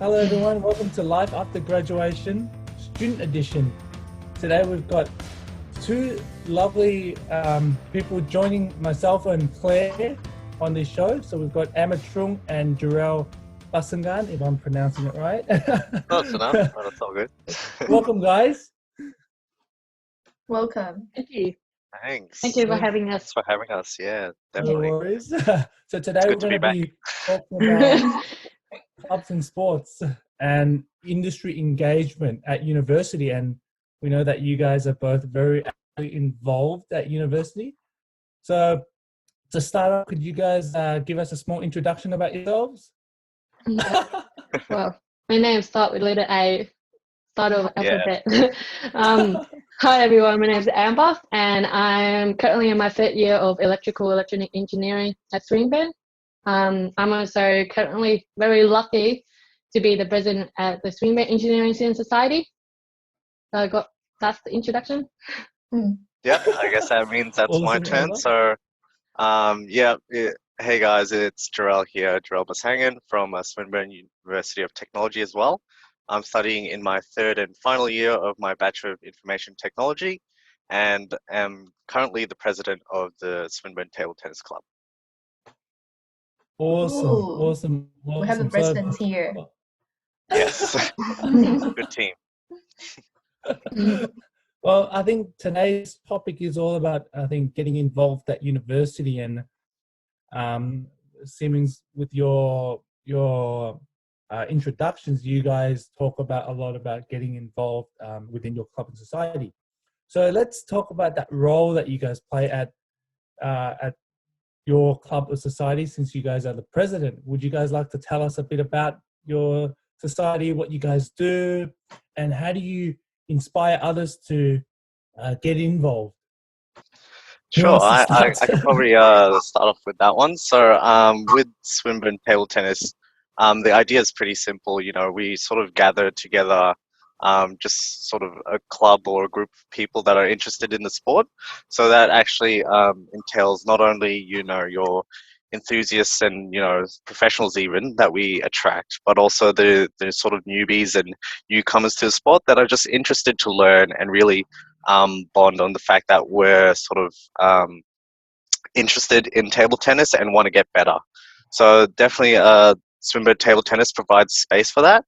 Hello everyone, welcome to Life After Graduation Student Edition. Today we've got two lovely people joining myself and Claire on this show. So we've got Truong and Jorel, if I'm pronouncing it right. Close enough, but it's all good. Welcome guys. Welcome. Thank you. Thanks. Thank you for having us. Thanks for having us. Yeah, No definitely. worries. So today we're good to going be to be talking about clubs and sports and industry engagement at university, and we know that you guys are both very actively involved at university. So to start off, could you guys give us a small introduction about yourselves? Well, my name starts with letter A, start of alphabet. Hi everyone, my name is Amber, and I'm currently in my third year of electronic engineering at Swinburne. I'm also currently very lucky to be the president at the Swinburne Engineering Student Society. So that's the introduction. Yeah, I guess that means that's my turn. So, hey guys, it's Jorel here, Jorel Basangan from Swinburne University of Technology as well. I'm studying in my third and final year of my Bachelor of Information Technology, and am currently the president of the Swinburne Table Tennis Club. Awesome. We have the presidents here. Yes, good team. Well, I think today's topic is all about, getting involved at university, and seemings with your introductions, you guys talk about a lot about getting involved within your club and society. So let's talk about that role that you guys play at your club or society. Since you guys are the president, would you guys like to tell us a bit about your society, what you guys do, and how do you inspire others to get involved? Sure, I could probably start off with that one. So with Swinburne Table Tennis, the idea is pretty simple. You know, we sort of gather together just sort of a club or a group of people that are interested in the sport. So that actually entails not only, you know, your enthusiasts and, you know, professionals even that we attract, but also the sort of newbies and newcomers to the sport that are just interested to learn and really bond on the fact that we're sort of interested in table tennis and want to get better. So definitely Swinburne Table Tennis provides space for that.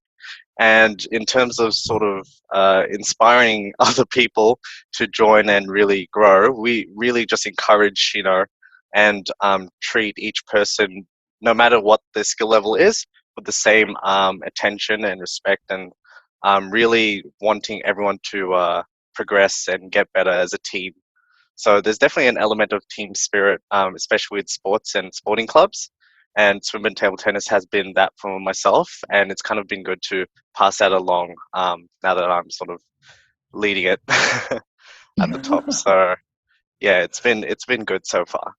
And in terms of sort of inspiring other people to join and really grow, we really just encourage, you know, and treat each person, no matter what their skill level is, with the same attention and respect, and really wanting everyone to progress and get better as a team. So there's definitely an element of team spirit, especially with sports and sporting clubs. And Swinburne Table Tennis has been that for myself, and it's kind of been good to pass that along now that I'm sort of leading it at the top. So yeah, it's been good so far.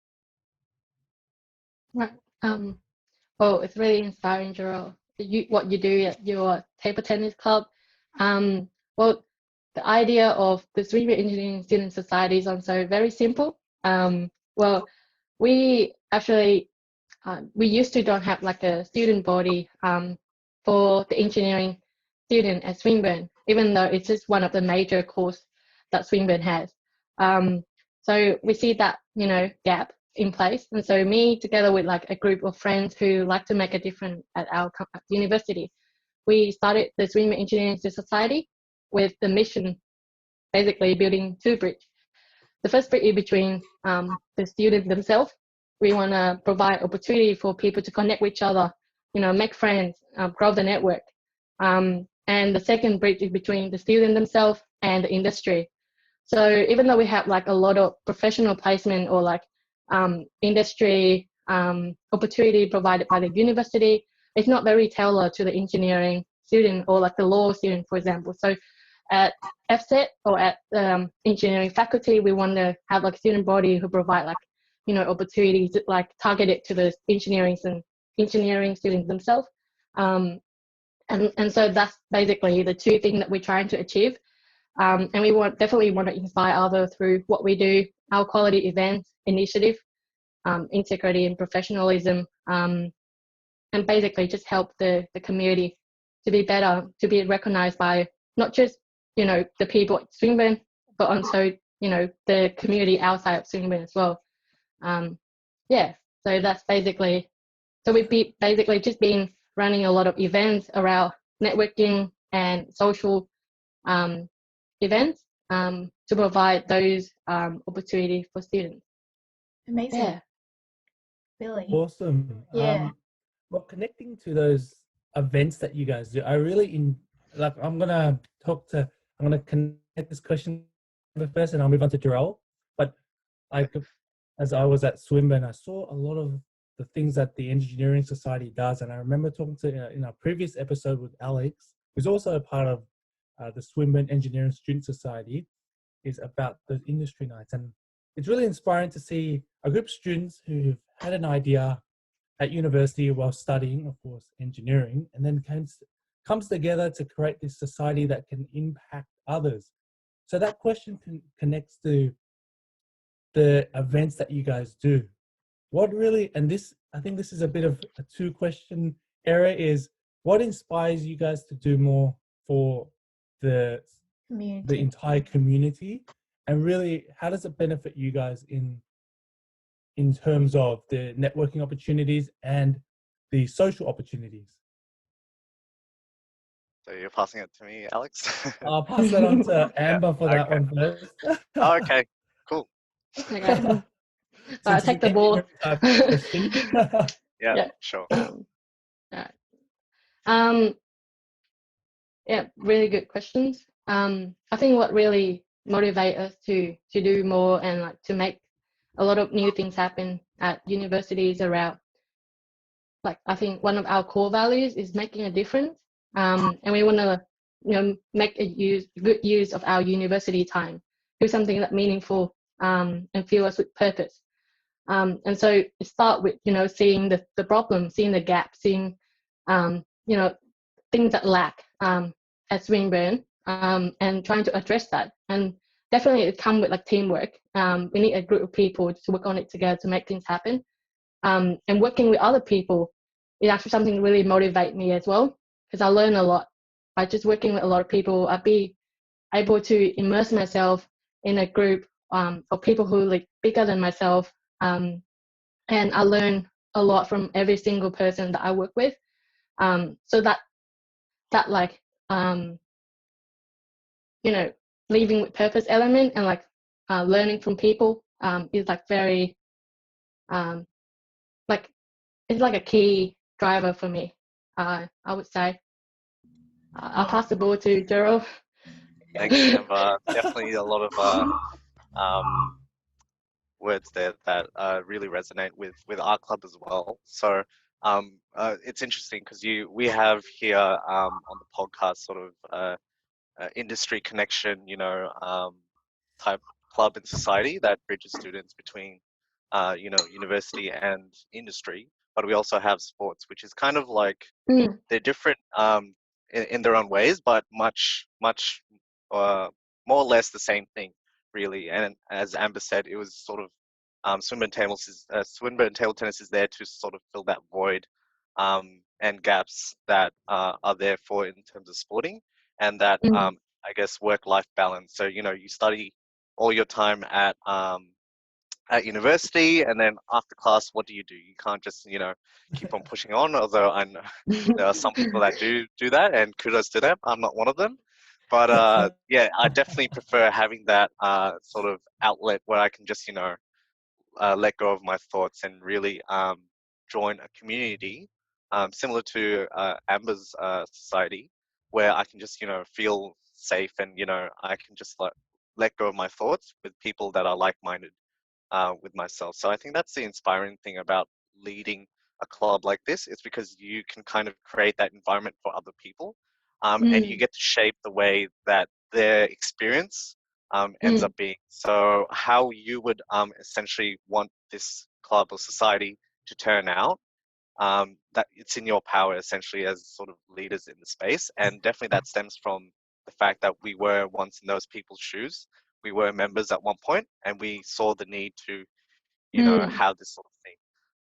Right. Well, it's really inspiring, Jorel. What you do at your table tennis club. Well, the idea of the Swinburne Engineering Student Society is also very simple. Well, we actually we used to don't have like a student body for the engineering student at Swinburne, even though it's just one of the major course that Swinburne has. So we see that, you know, gap in place, and so me together with like a group of friends who like to make a difference at our university, we started the Swinburne Engineering Society with the mission basically building two bridges. The first bridge is between the students themselves. We want to provide opportunity for people to connect with each other, you know, make friends, grow the network. And the second bridge is between the student themselves and the industry. So even though we have like a lot of professional placement or like industry opportunity provided by the university, it's not very tailored to the engineering student or like the law student, for example. So at FSET or at engineering faculty, we want to have like student body who provide like, you know, opportunities like targeted to the engineering students themselves. And so that's basically the two things that we're trying to achieve. And we definitely want to inspire others through what we do, our quality events initiative, integrity and professionalism, and basically just help the community to be better, to be recognized by not just, the people at Swinburne, but also, the community outside of Swinburne as well. Yeah, so that's basically, so we've basically just been running a lot of events around networking and social events to provide those opportunities for students. Amazing. Yeah. Really. Awesome. Yeah. Well, connecting to those events that you guys do, I really I'm gonna connect this question first, and I'll move on to Jorel. But as I was at Swinburne, I saw a lot of the things that the Engineering Society does, and I remember talking to in our previous episode with Alex, who's also a part of the Swinburne Engineering Student Society, is about those industry nights, and it's really inspiring to see a group of students who've had an idea at university while studying, of course, engineering, and then comes together to create this society that can impact others. So that question connects to the events that you guys do. What really, and this, I think this is a bit of a two-question area, is what inspires you guys to do more for the entire community, and really, how does it benefit you guys in terms of the networking opportunities and the social opportunities? So you're passing it to me, Alex? I'll pass that on to Amber for that one first. Oh, okay, cool. Okay. I Since take it's the an ball. type of question. Yeah, sure. Alright. Yeah, really good questions. I think what really motivates us to do more and like to make a lot of new things happen at universities around, like, I think one of our core values is making a difference. And we want to, make good use of our university time, do something that's meaningful and fill us with purpose. And so it start with, seeing the problem, seeing the gap, seeing, things that lack at Swinburne, and trying to address that. And definitely it comes with like teamwork. We need a group of people to work on it together to make things happen. And working with other people is actually something that really motivates me as well, because I learn a lot by just working with a lot of people. I'd be able to immerse myself in a group of people who like bigger than myself, and I learn a lot from every single person that I work with. So that like leaving with purpose element and like learning from people is like very like it's like a key driver for me. I would say. I'll pass the ball to Jorel. Thanks, Amber. Definitely a lot of um, words there that really resonate with our club as well. So it's interesting because we have here on the podcast sort of industry connection, type club and society that bridges students between, university and industry. But we also have sports, which is kind of like they're different in their own ways, but much more or less the same thing, really. And as Amber said, it was sort of Swinburne table tennis is there to sort of fill that void and gaps that are there for in terms of sporting, and that I guess work-life balance. So you study all your time at university, and then after class, what do? You can't just keep on pushing on. Although I know there are some people that do that, and kudos to them. I'm not one of them. But yeah, I definitely prefer having that sort of outlet where I can just let go of my thoughts and really join a community similar to Amber's society, where I can just feel safe, and I can just let go of my thoughts with people that are like-minded with myself. So I think that's the inspiring thing about leading a club like this. It's because you can kind of create that environment for other people, and you get to shape the way that their experience ends up being. So how you would essentially want this club or society to turn out, that it's in your power essentially as sort of leaders in the space. And definitely that stems from the fact that we were once in those people's shoes. We were members at one point, and we saw the need to have this sort of thing.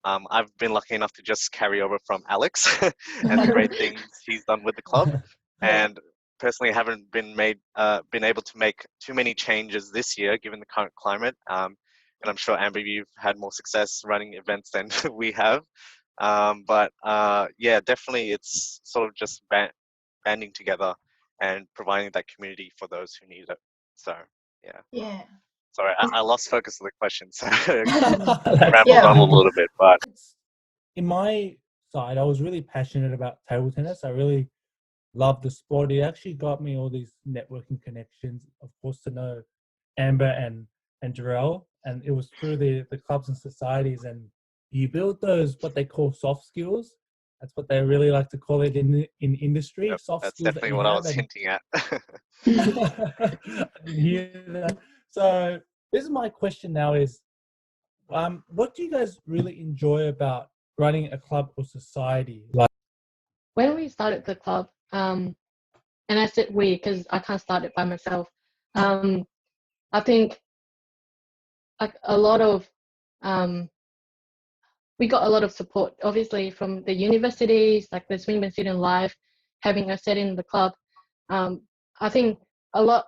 I've been lucky enough to just carry over from Alex and the great things he's done with the club, and personally haven't been able to make too many changes this year given the current climate. And I'm sure, Amber, you've had more success running events than we have. But yeah, definitely it's sort of just banding together and providing that community for those who need it. So yeah. Yeah. Sorry, I lost focus of the question, so That's rambled on a fine. little bit, but In my side, I was really passionate about table tennis. I really loved the sport. It actually got me all these networking connections, of course, to know Amber and Jorel. And it was through the clubs and societies. And you build those, what they call soft skills. That's what they really like to call it in industry, yep, soft that's skills that definitely you what I have. was hinting at. I didn't hear that. So this is my question now is, what do you guys really enjoy about running a club or society? Like, When we started the club, and I said we because I can't start it by myself. I think like a lot of we got a lot of support, obviously, from the universities, like the Swinburne Student Life, having a set in the club. I think a lot.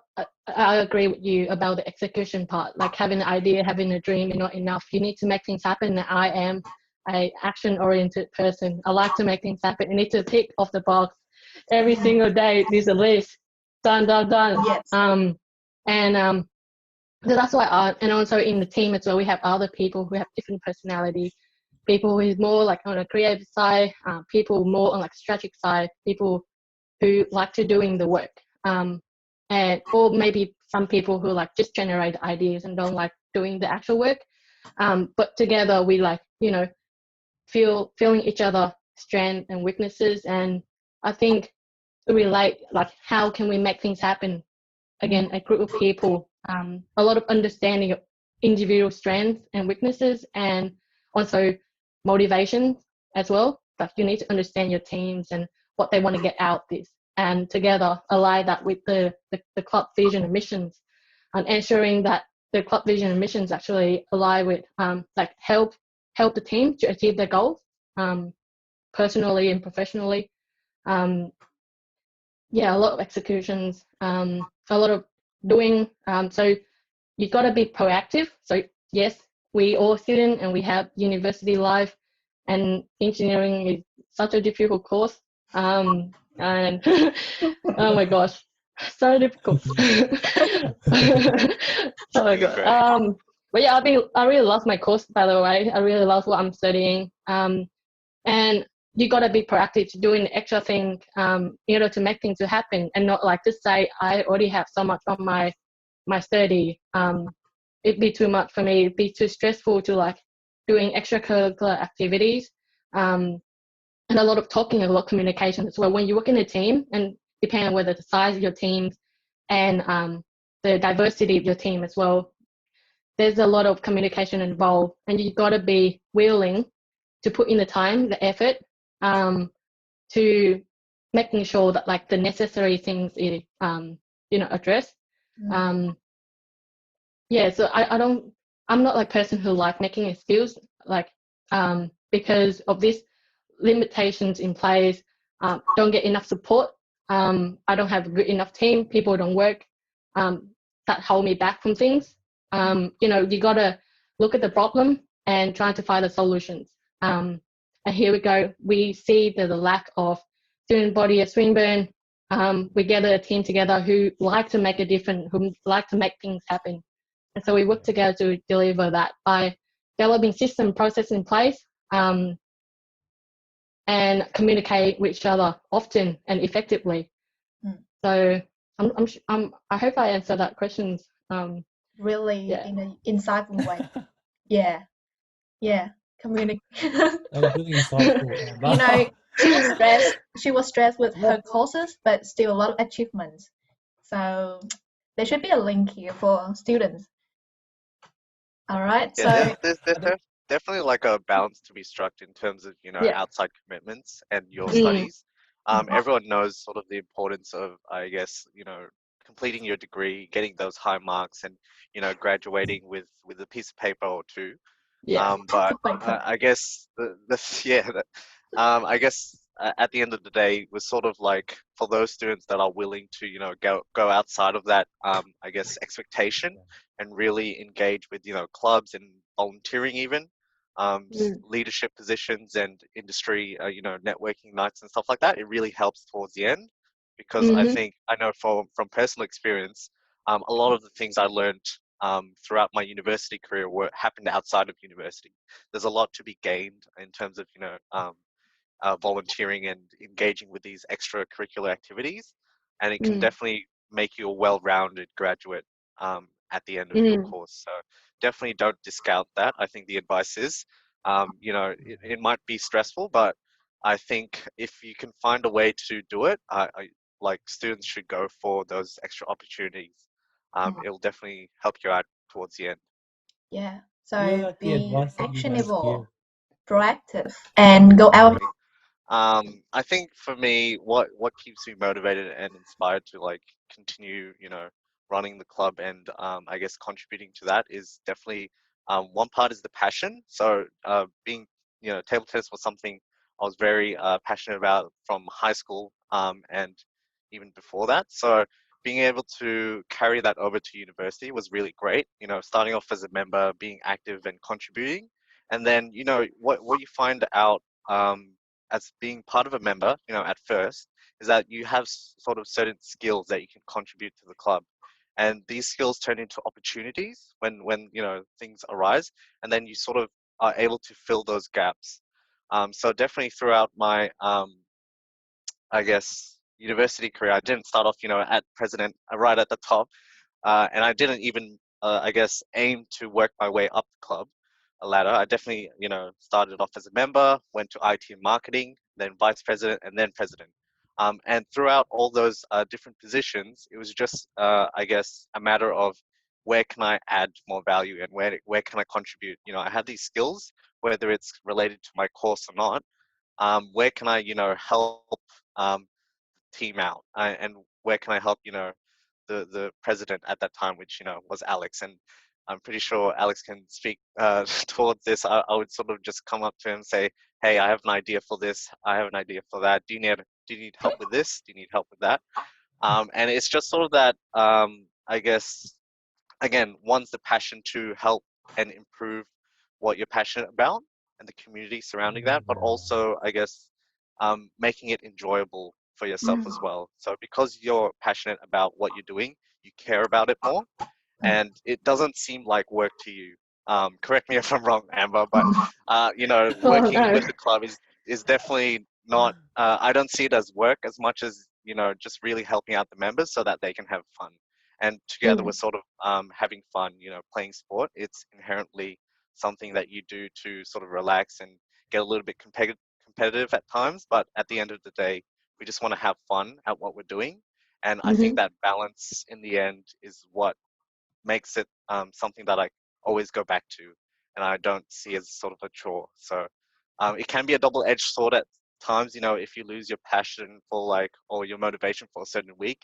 I agree with you about the execution part, like having an idea, having a dream, is not enough. You need to make things happen. And I am a action-oriented person. I like to make things happen. You need to tick off the box every single day. There's a list, done, done, done. Yes. And so that's why. And also in the team as well, we have other people who have different personalities. People who is more like on a creative side, people more on like strategic side, people who like to doing the work, and or maybe some people who like just generate ideas and don't like doing the actual work. But together we like feeling each other strengths and weaknesses, and I think relate like how can we make things happen. Again, a group of people, a lot of understanding of individual strengths and weaknesses, and also motivation as well. Like you need to understand your teams and what they want to get out this, and together align that with the club vision and missions, and ensuring that the club vision and missions actually align with like help the team to achieve their goals, personally and professionally. Um, yeah, a lot of executions, a lot of doing. So you got to be proactive. So yes, we all student and we have university life, and engineering is such a difficult course. And oh my gosh, so difficult. Oh my god. great. But yeah, I really love my course. By the way, I really love what I'm studying. And you got to be proactive to doing the extra thing to make things to happen, and not like just say I already have so much on my study. It'd be too much for me. It'd be too stressful to like doing extracurricular activities, and a lot of talking, a lot of communication as well. When you work in a team, and depending on whether the size of your teams and the diversity of your team as well, there's a lot of communication involved, and you've got to be willing to put in the time, the effort, to making sure that like the necessary things is addressed. Yeah, so I'm not like person who like making excuse like because of this limitations in place. Don't get enough support. I don't have a good enough team. People don't work. That hold me back from things. You gotta look at the problem and try to find the solutions. And here we go. We see there's a lack of student body at Swinburne. We gather a team together who like to make a difference, who like to make things happen. And so we work together to deliver that by developing system process in place, and communicate with each other often and effectively. So I hope I answered that question. Really in an insightful way. Yeah. Communicate. that was really insightful, Amber. She was stressed with her courses, but still a lot of achievements. So there should be a link here for students. All right. Yeah, So there's definitely like a balance to be struck in terms of outside commitments and your studies. Everyone knows sort of the importance of, I guess, completing your degree, getting those high marks, and graduating with a piece of paper or two. Yeah. But Football club. I guess I guess at the end of the day, was sort of like for those students that are willing to, go outside of that, I guess, expectation and really engage with, clubs and volunteering even, Mm. leadership positions and industry, networking nights and stuff like that. It really helps towards the end because Mm-hmm. I know from personal experience, a lot of the things I learned throughout my university career happened outside of university. There's a lot to be gained in terms of volunteering and engaging with these extracurricular activities, and it can Mm. definitely make you a well-rounded graduate at the end of your Mm. course. So definitely don't discount that. I think the advice is, it might be stressful, but I think if you can find a way to do it, like students should go for those extra opportunities. It'll definitely help you out towards the end. Yeah. Really So like the be advice that you guys give. actionable, proactive, and go out. Definitely. I think for me, what keeps me motivated and inspired to like continue, running the club and I guess contributing to that is definitely one part is the passion. So being, table tennis was something I was very passionate about from high school and even before that. So being able to carry that over to university was really great. Starting off as a member, being active and contributing, and then what you find out. As being part of a member, at first, is that you have sort of certain skills that you can contribute to the club, and these skills turn into opportunities when things arise, and then you sort of are able to fill those gaps. So definitely throughout my, I guess, university career, I didn't start off, at president right at the top, and I didn't even, I guess, aim to work my way up the club ladder. I definitely, started off as a member, went to IT and marketing, then vice president, and then president. And throughout all those different positions, it was just, I guess, a matter of where can I add more value and where can I contribute. I have these skills, whether it's related to my course or not. Where can I, help um, team out, and where can I help, the president at that time, which was Alex, and I'm pretty sure Alex can speak towards this. I would sort of just come up to him and say, "Hey, I have an idea for this. I have an idea for that. Do you need help with this? Do you need help with that?" And it's just sort of that. I guess again, one's the passion to help and improve what you're passionate about and the community surrounding that, but also, I guess, making it enjoyable for yourself as well. So because you're passionate about what you're doing, you care about it more, and it doesn't seem like work to you. Correct me if I'm wrong, Amber, but Oh working no. with the club is definitely not. I don't see it as work as much as just really helping out the members so that they can have fun. And together we're Mm. sort of having fun. Playing sport. It's inherently something that you do to sort of relax and get a little bit competitive at times. But at the end of the day, we just want to have fun at what we're doing. And I think Mm-hmm. that balance in the end is what makes it something that I always go back to, and I don't see as sort of a chore. So it can be a double-edged sword at times. If you lose your passion for or your motivation for a certain week,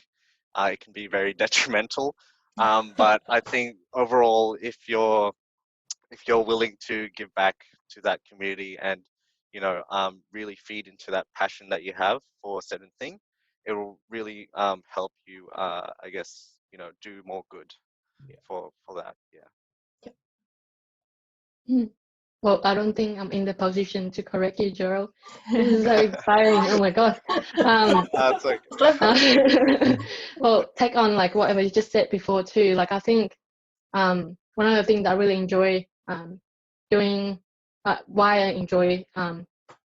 it can be very detrimental. But I think overall, if you're willing to give back to that community and really feed into that passion that you have for a certain thing, it will really help you, I guess, do more good Yeah. for that. Yeah. Mm. Well, I don't think I'm in the position to correct you, Jorel. This is so inspiring. Oh my God. Um, It's like well, take on like whatever you just said before too. Like I think one of the things I really enjoy doing, why I enjoy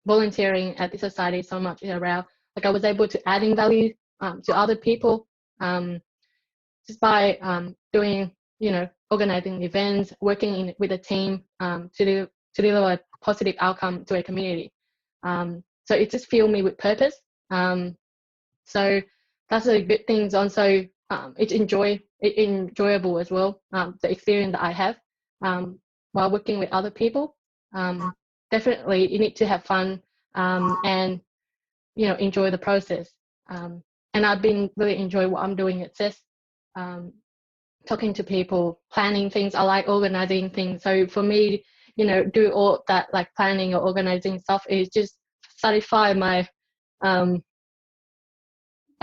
volunteering at the society so much is around like I was able to adding value to other people just by doing, organizing events, working with a team to deliver a positive outcome to a community. So it just filled me with purpose. So that's a good thing. Also, it's enjoyable as well. The experience that I have while working with other people. Definitely, you need to have fun and enjoy the process. And I've been really enjoying what I'm doing at CES. Talking to people, planning things. I like organizing things. So for me, you know, do all that like planning or organizing stuff. Is just satisfy my I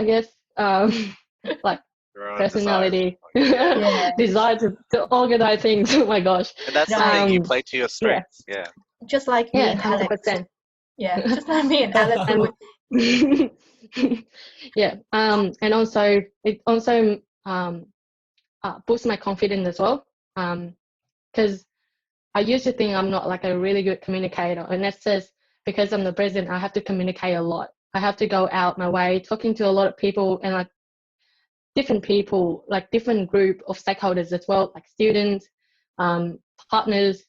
guess like Your own desires. personality, Yeah. desire to organize things. Oh my gosh. And that's the thing, you Um, play to your strengths. Yeah. Just like me yeah, and Alex. 100%. Yeah, just like me and Alex. And yeah, and also it also boosts my confidence as well. Because I used to think I'm not like a really good communicator, and that's just because I'm the president. I have to communicate a lot. I have to go out my way, talking to a lot of people, and like different people, like different group of stakeholders as well, like students, partners,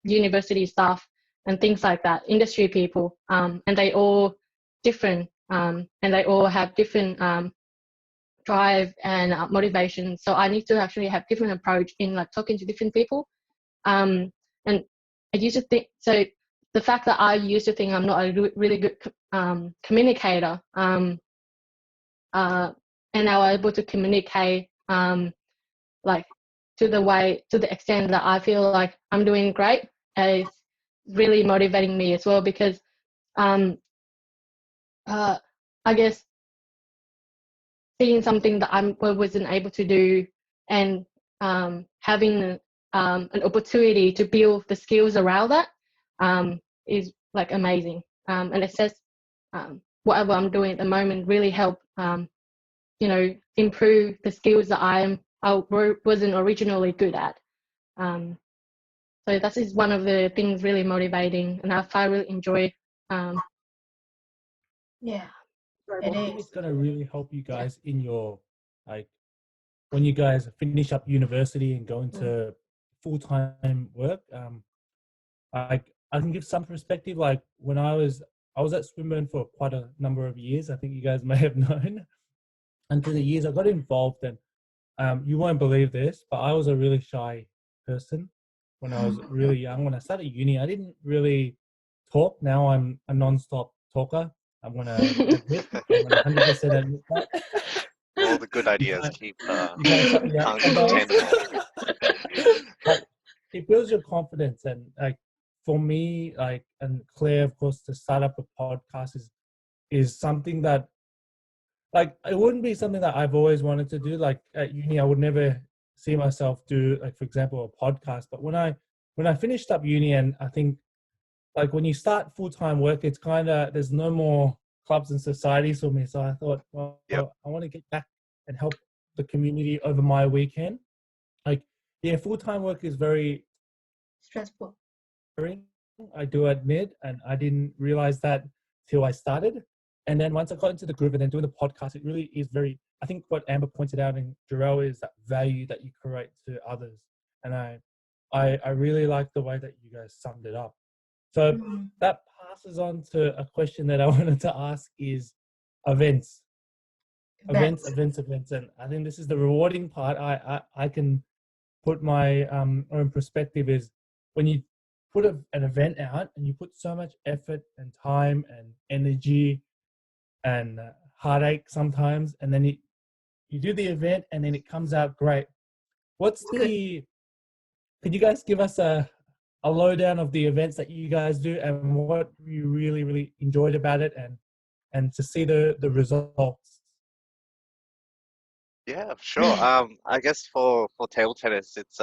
university staff, and things like that, industry people, and they all different, and they all have different drive and motivation. So I need to actually have different approach in like talking to different people. And I used to think so. The fact that I used to think I'm not a really good communicator, and now I'm able to communicate like to the extent that I feel like I'm doing great, is really motivating me as well, because I guess seeing something that I wasn't able to do, and having an opportunity to build the skills around that is like amazing, and it says whatever I'm doing at the moment really help you know, improve the skills that I wasn't originally good at. So that is one of the things really motivating, and I really enjoy. Yeah, I it think is. it's going to really help you guys in your, like, when you guys finish up university and go into full-time work. I can give some perspective. Like when I was at Swinburne for quite a number of years. I think you guys may have known. And through the years, I got involved, and you won't believe this, but I was a really shy person when I was really young. When I started uni, I didn't really talk. Now I'm a non-stop talker. I'm gonna admit, I'm gonna 100% admit that. All the good ideas can't- keep you can't shut me up can't sometimes. contain them all. But it builds your confidence, and like for me, like, and Claire, of course, to start up a podcast is something that, like, it wouldn't be something that I've always wanted to do. Like at uni, I would never see myself do, like, for example, a podcast. But when I finished up uni, and I think, like, when you start full-time work, it's kind of, there's no more clubs and societies for me. So I thought, well, Yep. I want to get back and help the community over my weekend. Like, yeah, full-time work is very Stressful. tiring, I do admit, and I didn't realize that till I started. And then once I got into the group and then doing the podcast, it really is very, I think what Amber pointed out in Jorel is that value that you create to others. And I really like the way that you guys summed it up. So that passes on to a question that I wanted to ask is events. Events. And I think this is the rewarding part. I can put my own perspective is when you put an event out and you put so much effort and time and energy and heartache sometimes, and then you do the event and then it comes out great. Could you guys give us a lowdown of the events that you guys do and what you really, really enjoyed about it, and to see the results? Yeah, sure. I guess for table tennis, it's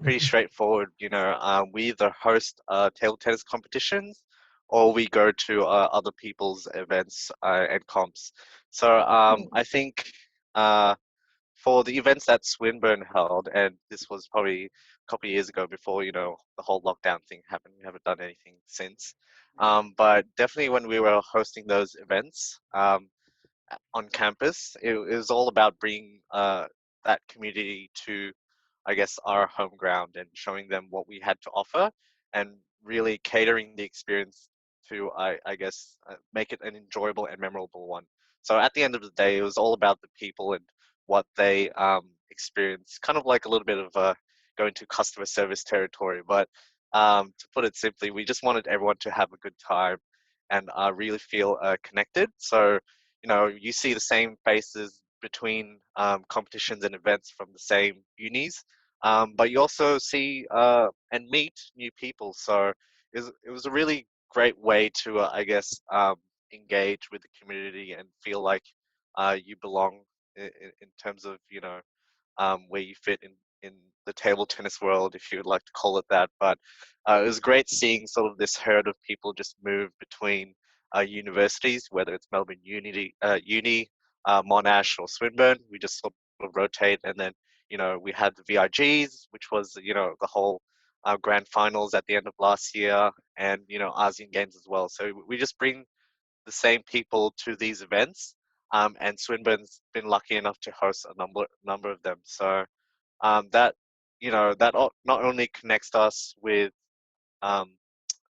pretty straightforward. You know, we either host table tennis competitions, or we go to other people's events and comps. So I think for the events that Swinburne held, and this was probably a couple of years ago before, you know, the whole lockdown thing happened. We haven't done anything since. But definitely when we were hosting those events, on campus. It was all about bringing that community to, I guess, our home ground and showing them what we had to offer, and really catering the experience to, I guess, make it an enjoyable and memorable one. So at the end of the day, it was all about the people and what they experienced, kind of like a little bit of going to customer service territory. But to put it simply, we just wanted everyone to have a good time and really feel connected. So you know, you see the same faces between competitions and events from the same unis. but you also see and meet new people. So it was a really great way to, I guess, engage with the community and feel like you belong in terms of, you know, where you fit in the table tennis world, if you would like to call it that. But it was great seeing sort of this herd of people just move between universities, whether it's Melbourne Uni, Monash, or Swinburne. We just sort of rotate, and then, you know, we had the VIGs, which was, you know, the whole grand finals at the end of last year, and, you know, ASEAN Games as well. So we just bring the same people to these events, and Swinburne's been lucky enough to host a number of them. So that, you know, that not only connects us with, um,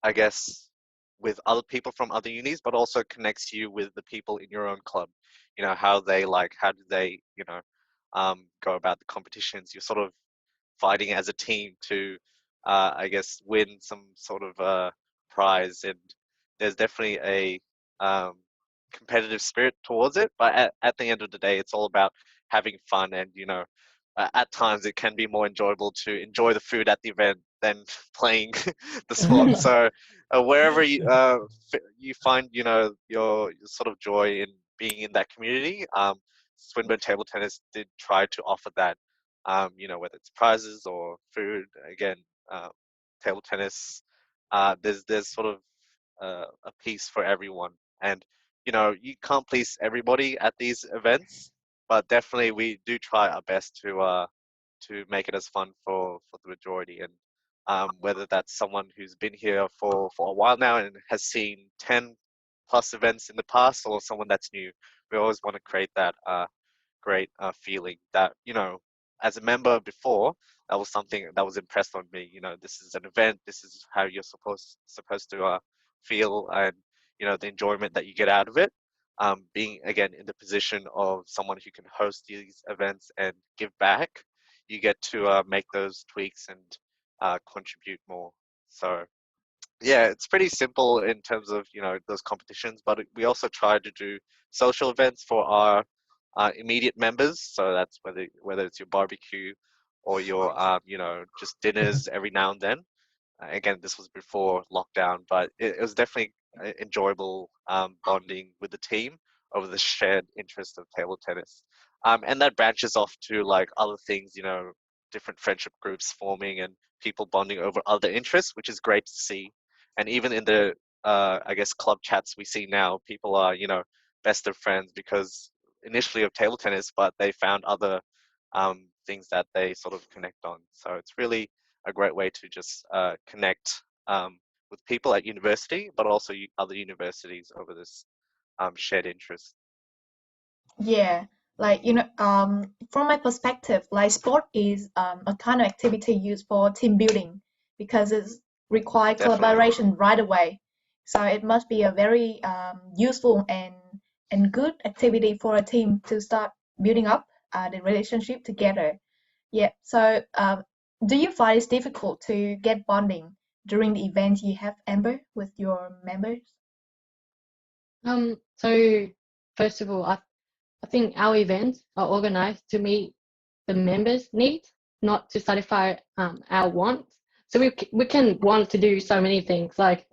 I guess, with other people from other unis, but also connects you with the people in your own club. You know, how do they, you know, go about the competitions. You're sort of fighting as a team to, I guess, win some sort of prize. And there's definitely a um, competitive spirit towards it. But at the end of the day, it's all about having fun. And, you know, at times it can be more enjoyable to enjoy the food at the event than playing the sport. So wherever you find, you know, your sort of joy in being in that community, Swinburne Table Tennis did try to offer that, you know, whether it's prizes or food. Again, uh, table tennis, there's sort of a piece for everyone, and, you know, you can't please everybody at these events, but definitely we do try our best to make it as fun for the majority. And whether that's someone who's been here for a while now and has seen 10 plus events in the past, or someone that's new, we always want to create that great feeling that, you know, as a member before, that was something that was impressed on me. You know, this is an event, this is how you're supposed to feel, and, you know, the enjoyment that you get out of it. Being again in the position of someone who can host these events and give back, you get to make those tweaks and contribute more. So yeah, it's pretty simple in terms of, you know, those competitions, but we also try to do social events for our immediate members. So that's whether it's your barbecue or your you know, just dinners every now and then. Again, this was before lockdown, but it was definitely enjoyable bonding with the team over the shared interest of table tennis. And that branches off to like other things, you know, different friendship groups forming and people bonding over other interests, which is great to see. And even in the, I guess, club chats we see now, people are, you know, best of friends because initially of table tennis, but they found other things that they sort of connect on. So it's really a great way to just connect with people at university, but also other universities over this shared interest. Yeah, like from my perspective, like sport is a kind of activity used for team building because it requires Definitely. collaboration right away. So it must be a very useful and good activity for a team to start building up the relationship together. Yeah. So do you find it's difficult to get bonding during the event you have, Amber, with your members? So first of all, I think our events are organized to meet the members' needs, not to satisfy our wants. So we can want to do so many things. Like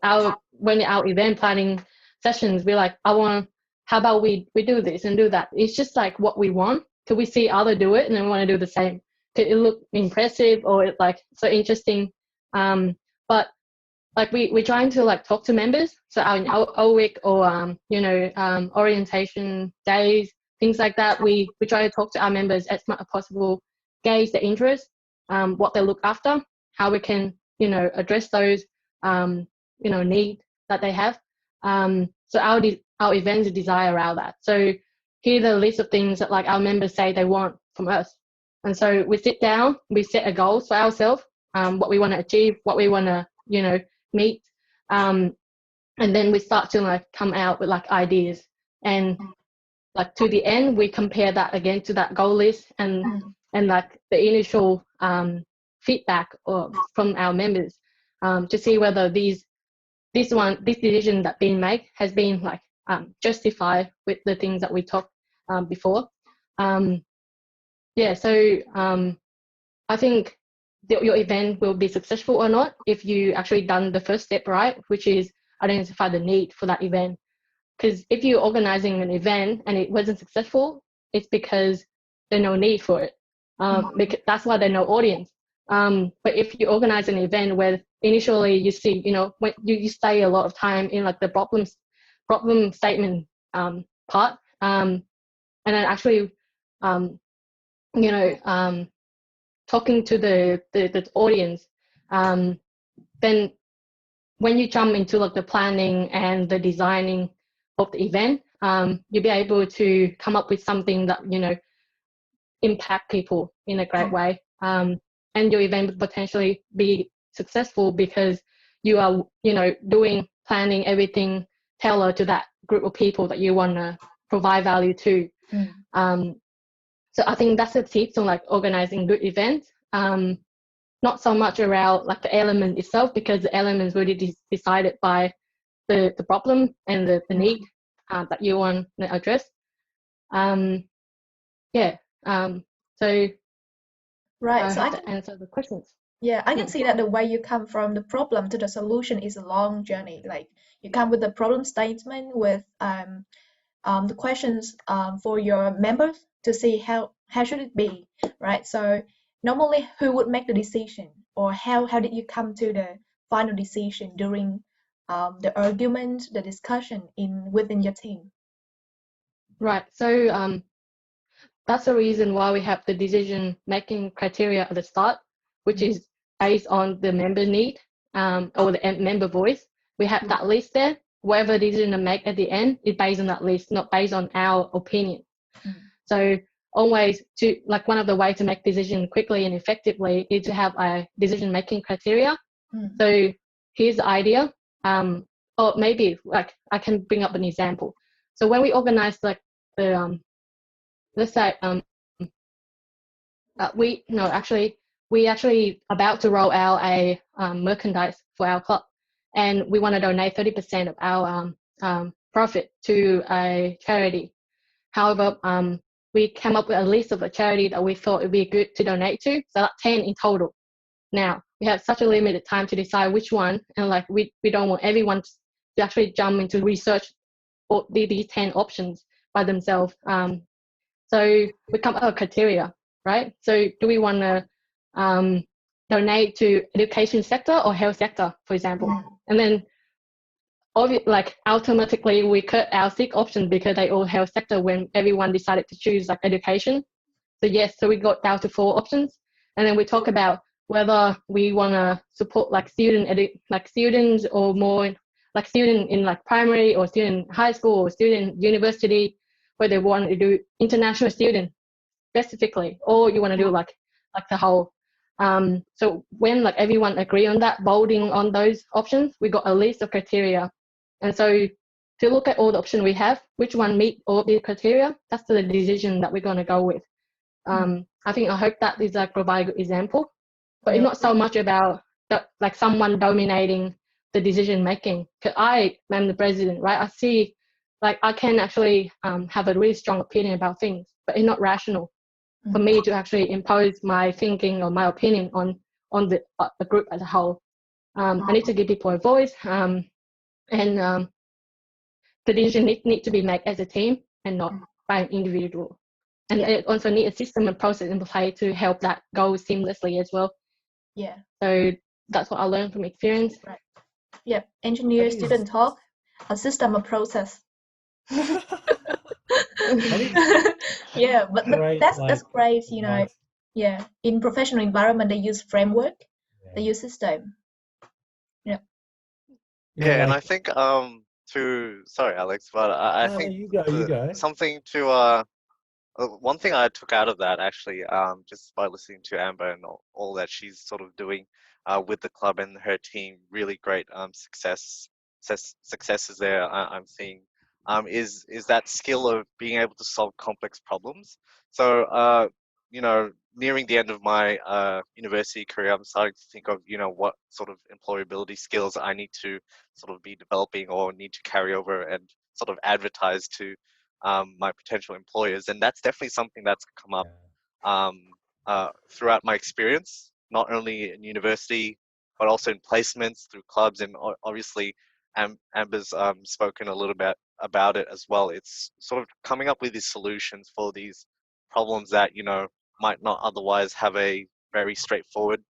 when our event planning sessions, we're like, how about we do this and do that? It's just like what we want. Could we see other do it and then we want to do the same? Could it look impressive or it like so interesting? But like we're trying to like talk to members. So our week or orientation days, things like that. We try to talk to our members as much as possible, gauge their interest, what they look after, how we can address those need that they have. So our events are designed around that. So here are the list of things that like our members say they want from us, and so we sit down, we set a goal for ourselves, what we want to achieve, what we want to meet, and then we start to like come out with like ideas, and like to the end we compare that again to that goal list and like the initial feedback from our members, to see whether this decision that been made has been like justified with the things that we talked before. So I think your event will be successful or not if you actually done the first step right, which is identify the need for that event. Because if you're organizing an event and it wasn't successful, it's because there's no need for it. Because that's why there's no audience. But if you organize an event where initially you see, when you stay a lot of time in like the problem statement part, and then actually, talking to the audience, then when you jump into like the planning and the designing of the event, you'll be able to come up with something that impact people in a great way, and your event would potentially be successful because you are doing planning everything tailored to that group of people that you want to provide value to. So I think that's a tip on like organizing good events. Not so much around like the element itself, because the element is really decided by the problem and the need that you want to address. So Right. I So have I to can, answer the questions. yeah, I can see that the way you come from the problem to the solution is a long journey. Like you come with the problem statement with the questions for your members to see how should it be, right? So normally, who would make the decision, or how did you come to the final decision during the argument, the discussion within your team? Right. So that's the reason why we have the decision making criteria at the start, which is based on the member need or the member voice. We have that list there. Whatever decision to make at the end is based on that list, not based on our opinion. So always one of the ways to make decision quickly and effectively is to have a decision making criteria. So here's the idea, or maybe like I can bring up an example. So when we organize like the let's say we actually about to roll out a merchandise for our club, and we want to donate 30% of our profit to a charity. However, we came up with a list of a charity that we thought would be good to donate to, so that's 10 in total. Now we have such a limited time to decide which one, and like we don't want everyone to actually jump into research all these 10 options by themselves. So we come up with criteria, right? So do we want to donate to education sector or health sector, for example? And then automatically we cut our 6 options because they all health sector when everyone decided to choose like education. So yes, so we got down to 4 options, and then we talk about whether we want to support like students or more like student in like primary or student in high school or student university, whether they want to do international student specifically, or you want to do like the whole. So when like everyone agree on that, voting on those options, we got a list of criteria, and so to look at all the options we have, which one meet all the criteria, that's the decision that we're going to go with. I hope that is like provide a good example, but it's not so much about like someone dominating the decision making. Cause I am the president, right? I see, like I can actually have a really strong opinion about things, but it's not rational for me to actually impose my thinking or my opinion on the group as a whole. I need to give people a voice, and the decision need to be made as a team and not by an individual. And it also need a system and process in play to help that go seamlessly as well. Yeah. So that's what I learned from experience. Right. Yep. Engineers didn't talk. A system, a process. Yeah, but that's great. Yeah. In professional environment, they use framework. They use system. Yeah. And I think sorry Alex, but I think you go. something to one thing I took out of that actually, just by listening to Amber and all that she's sort of doing with the club and her team, really great successes there I'm seeing, is that skill of being able to solve complex problems. So nearing the end of my university career, I'm starting to think of what sort of employability skills I need to sort of be developing or need to carry over and sort of advertise to my potential employers, and that's definitely something that's come up throughout my experience. not only in university, but also in placements through clubs. And obviously, Amber's spoken a little bit about it as well. It's sort of coming up with these solutions for these problems that, might not otherwise have a very straightforward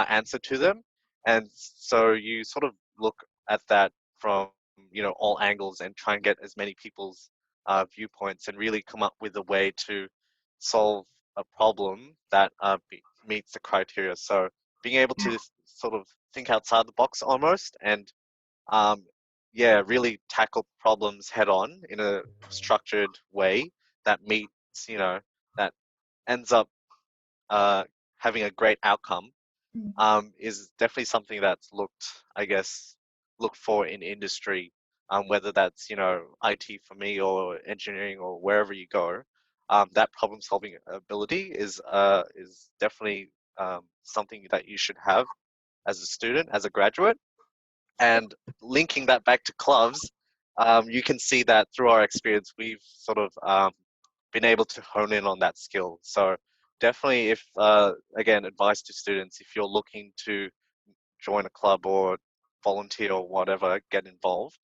answer to them. And so you sort of look at that from, all angles and try and get as many people's viewpoints and really come up with a way to solve a problem that meets the criteria. So being able to sort of think outside the box almost, and really tackle problems head on in a structured way that meets, that ends up having a great outcome, is definitely something that's looked for in industry, whether that's, IT for me or engineering or wherever you go. That problem solving ability is definitely something that you should have as a student, as a graduate. And linking that back to clubs, you can see that through our experience, we've sort of been able to hone in on that skill. So definitely, if again, advice to students, if you're looking to join a club or volunteer or whatever, get involved,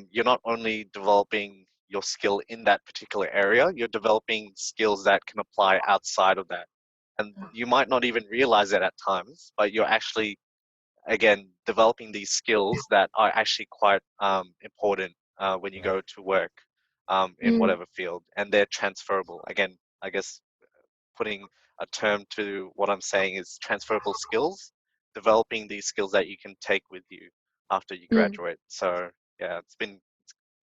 you're not only developing your skill in that particular area, you're developing skills that can apply outside of that. And you might not even realize it at times, but you're actually, again, developing these skills that are actually quite important when you go to work in whatever field, and they're transferable. Again, I guess putting a term to what I'm saying is transferable skills, developing these skills that you can take with you after you graduate. So yeah,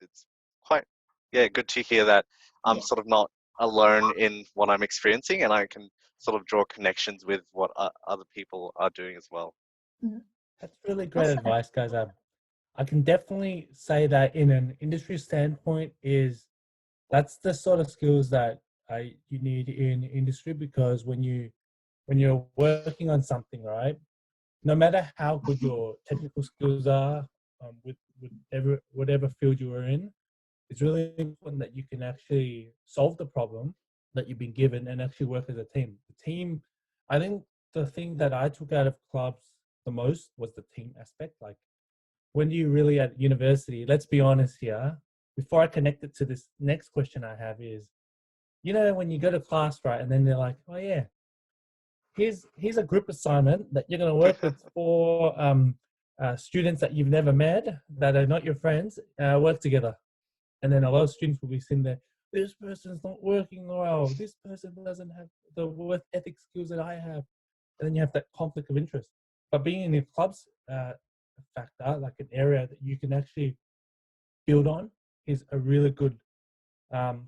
it's quite good to hear that I'm sort of not alone in what I'm experiencing, and I can sort of draw connections with what other people are doing as well. That's really great advice, guys. I can definitely say that in an industry standpoint, that's the sort of skills that you need in industry, because when you're working on something, right, no matter how good your technical skills are, with whatever field you are in, it's really important that you can actually solve the problem that you've been given and actually work as a team. I think the thing that I took out of clubs the most was the team aspect. Like, when you really at university, let's be honest here, before I connect it to this next question I have is, when you go to class, right, and then they're like, oh yeah, here's a group assignment that you're going to work with four students that you've never met, that are not your friends, work together. And then a lot of students will be sitting there, this person's not working well, this person doesn't have the work ethic skills that I have. And then you have that conflict of interest. But being in the clubs factor, like an area that you can actually build on, is a really good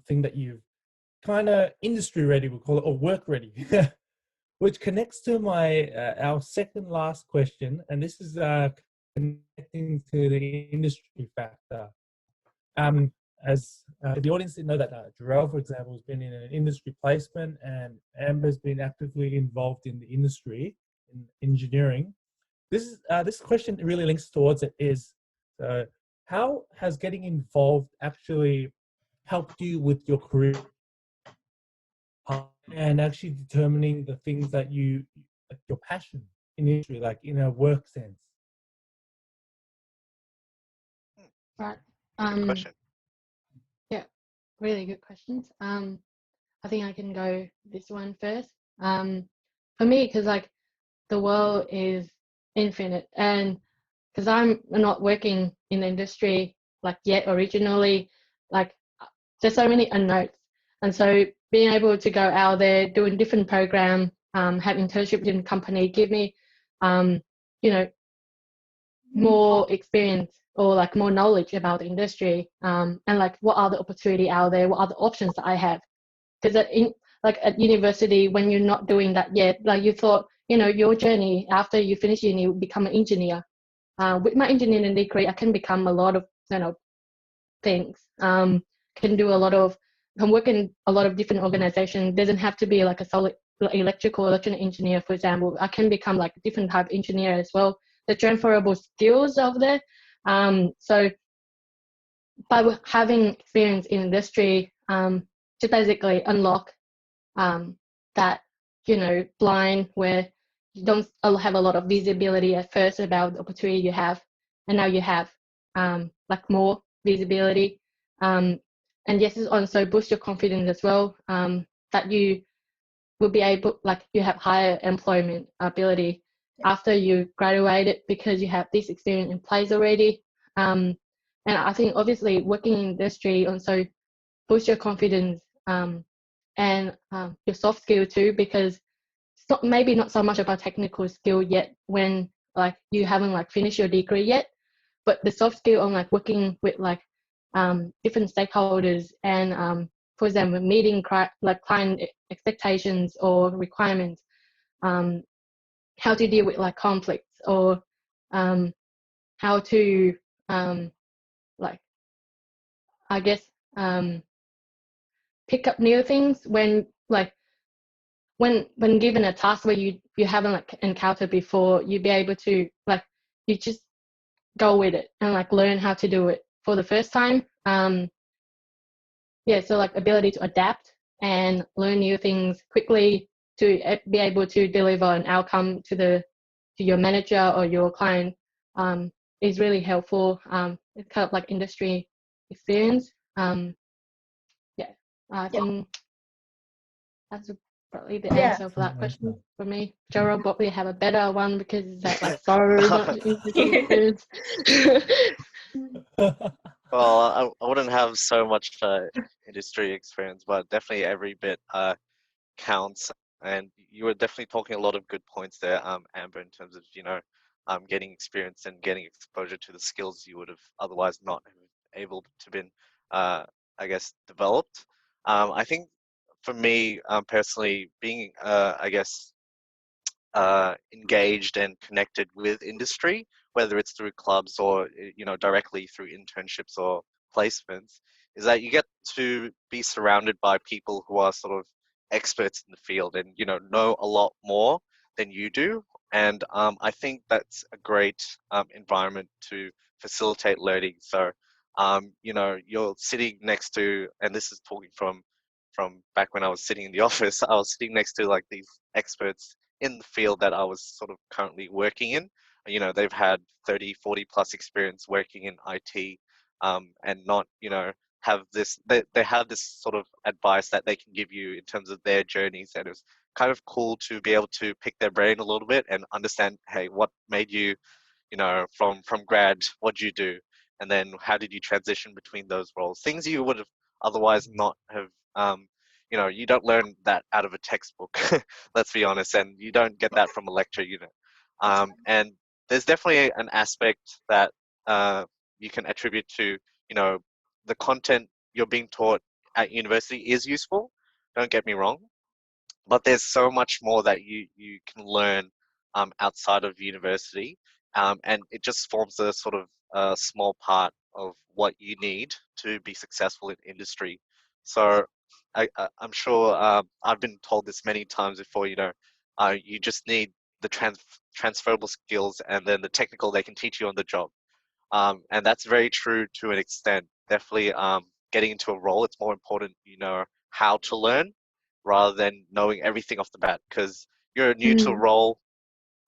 thing that you've kind of industry ready, we'll call it, or work ready. Which connects to our second last question, and this is connecting to the industry factor. As the audience didn't know that Jorel, for example, has been in an industry placement, and Amber's been actively involved in the industry, in engineering. This question really links towards it, is how has getting involved actually helped you with your career and actually determining the things that your passion in the industry, like in a work sense? Right. Good question. Yeah, really good questions. I think I can go this one first. For me, because the world is infinite, and because I'm not working in the industry yet originally, there's so many unknowns, and so being able to go out there doing different program, have internships in company, give me more experience or more knowledge about the industry, and what are the opportunity out there, what are the options that I have. Because at university, when you're not doing that yet, you thought your journey after you finish uni, you become an engineer. With my engineering degree, I can become a lot of things. Can work in a lot of different organizations. Doesn't have to be a solid electrical engineer, for example. I can become different type of engineer as well. The transferable skills of there. So by having experience in industry, to basically unlock that blind where you don't have a lot of visibility at first about the opportunity you have, and now you have like more visibility. And yes, it also boosts your confidence as well, that you will be able, like you have higher employment ability after you graduated because you have this experience in place already. And I think obviously working in industry also boosts your confidence, and your soft skill too, because it's not, maybe not so much about technical skill yet when like you haven't like finished your degree yet, but the soft skill on like working with like different stakeholders and for example meeting like client expectations or requirements, how to deal with like conflicts, or how to like I guess pick up new things when like when given a task where you haven't like encountered before, you be able to like you just go with it and like learn how to do it for the first time. Yeah, so like ability to adapt and learn new things quickly to be able to deliver an outcome to your manager or your client is really helpful. It's kind of like industry experience. Yeah, I think that's probably the answer for that question for me. Jorel probably have a better one because that's like so much industry experience. Well, I wouldn't have so much industry experience, but definitely every bit counts. And you were definitely talking a lot of good points there, Amber, in terms of, getting experience and getting exposure to the skills you would have otherwise not have able to been, I guess, developed. I think for me, personally, being, I guess, engaged and connected with industry, whether it's through clubs or directly through internships or placements, is that you get to be surrounded by people who are sort of experts in the field and know a lot more than you do. And I think that's a great environment to facilitate learning. So you're sitting next to, and this is talking from back when I was sitting in the office, I was sitting next to like these experts in the field that I was sort of currently working in. They've had 30, 40 plus experience working in IT, and not, have this, they have this sort of advice that they can give you in terms of their journeys. And it was kind of cool to be able to pick their brain a little bit and understand, hey, what made you, from grad, what did you do? And then how did you transition between those roles? Things you would have otherwise not have, you don't learn that out of a textbook, let's be honest, and you don't get that from a lecture, and there's definitely an aspect that you can attribute to, the content you're being taught at university is useful, don't get me wrong, but there's so much more that you can learn outside of university, and it just forms a sort of small part of what you need to be successful in industry. So I'm sure I've been told this many times before. You just need the transferable skills, and then the technical they can teach you on the job. And that's very true to an extent. Definitely, getting into a role, it's more important how to learn rather than knowing everything off the bat. Because you're new to a role,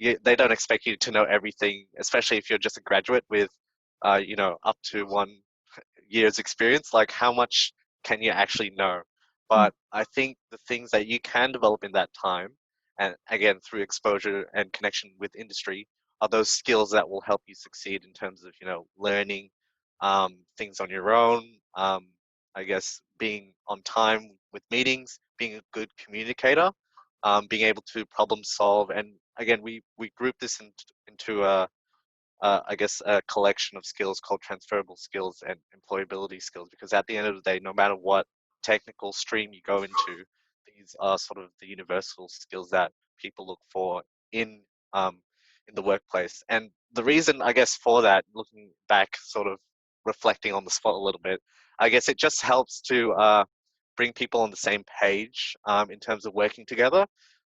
they don't expect you to know everything, especially if you're just a graduate with, up to 1 year's experience. Like, how much can you actually know? But I think the things that you can develop in that time, and again through exposure and connection with industry, are those skills that will help you succeed in terms of learning things on your own. I guess being on time with meetings, being a good communicator, being able to problem solve, and again we group this into I guess, a collection of skills called transferable skills and employability skills. Because at the end of the day, no matter what technical stream you go into, these are sort of the universal skills that people look for in um, in the workplace. And the reason, I guess, for that, looking back, sort of reflecting on the spot a little bit, I guess it just helps to bring people on the same page in terms of working together.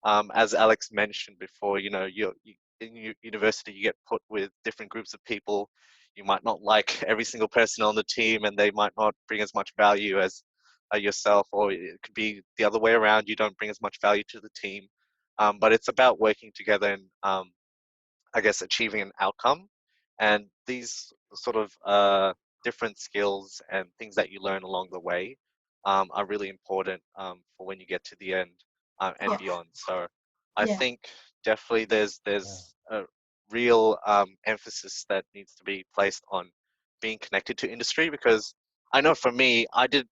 As Alex mentioned before, you in university you get put with different groups of people. You might not like every single person on the team, and they might not bring as much value as yourself, or it could be the other way around. You don't bring as much value to the team. but it's about working together and I guess achieving an outcome. And these sort of different skills and things that you learn along the way are really important for when you get to the end and beyond. So I think definitely there's a real emphasis that needs to be placed on being connected to industry, because I know for me, I did,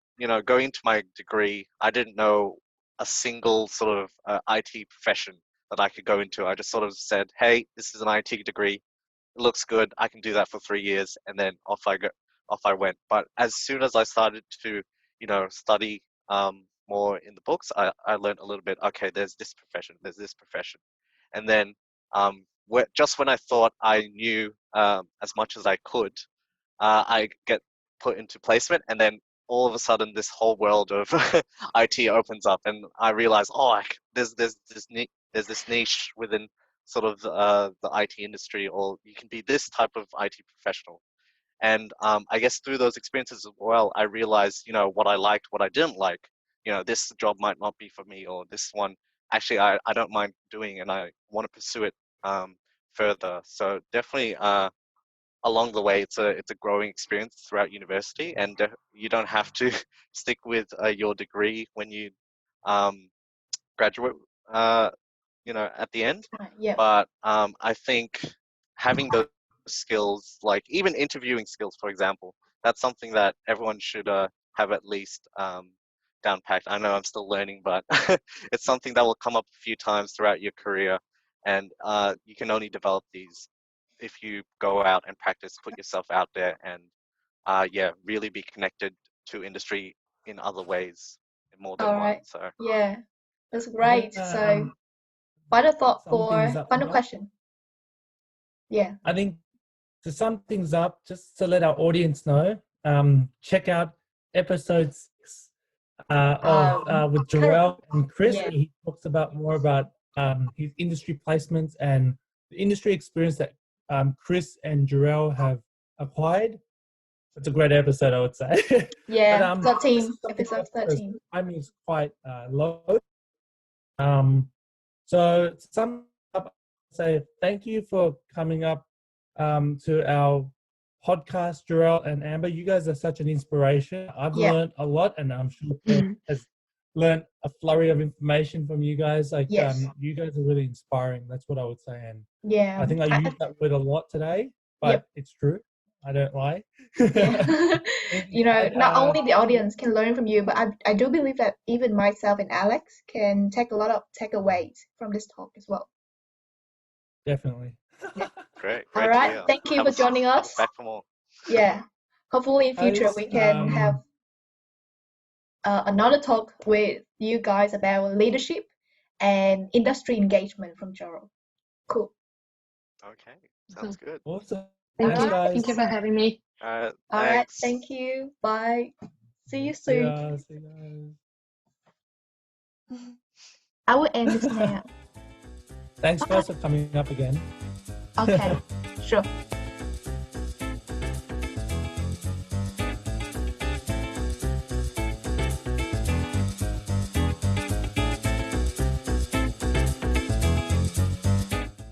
going into my degree, I didn't know a single sort of IT profession that I could go into. I just sort of said, hey, this is an IT degree. It looks good. I can do that for 3 years, and then off I went. But as soon as I started to, study more in the books, I learned a little bit. Okay, there's this profession, and then just when I thought I knew as much as I could, I get put into placement, and then all of a sudden this whole world of IT opens up, and I realize, there's this niche within sort of the IT industry, or you can be this type of IT professional. And I guess through those experiences as well, I realized, what I liked, what I didn't like. This job might not be for me, or this one actually I don't mind doing, and I want to pursue it further. So definitely. Along the way, it's a growing experience throughout university, and you don't have to stick with your degree when you graduate, at the end. But I think having those skills, like even interviewing skills, for example, that's something that everyone should have at least down packed. I know I'm still learning, but it's something that will come up a few times throughout your career, and you can only develop these if you go out and practice, put yourself out there, and really be connected to industry in other ways, in more than one. So that's great. So final thought final question. I think to sum things up, just to let our audience know, check out episode 6 with Jorel and Chris. He talks about more about his industry placements and the industry experience that Chris and Jorel have acquired. It's a great episode, I would say. But, 13, episode 13. Time is quite low. So some up, say thank you for coming up to our podcast, Jorel and Amber. You guys are such an inspiration. I've learned a lot, and I'm sure Ken has learned a flurry of information from you guys. Like you guys are really inspiring. That's what I would say. And I think I used that word a lot today, but it's true. I don't lie. Not only the audience can learn from you, but I do believe that even myself and Alex can take a lot of takeaways from this talk as well. Definitely. Great. All right. Thank you for joining us. Back for more. Hopefully in future we can have another talk with you guys about leadership and industry engagement from Jorel. Cool. Okay. Sounds good. Awesome. Thank you. Thank you for having me. All right. Thank you. Bye. See you soon. See you guys. I will end this now. Thanks guys for coming up again. Okay. Sure.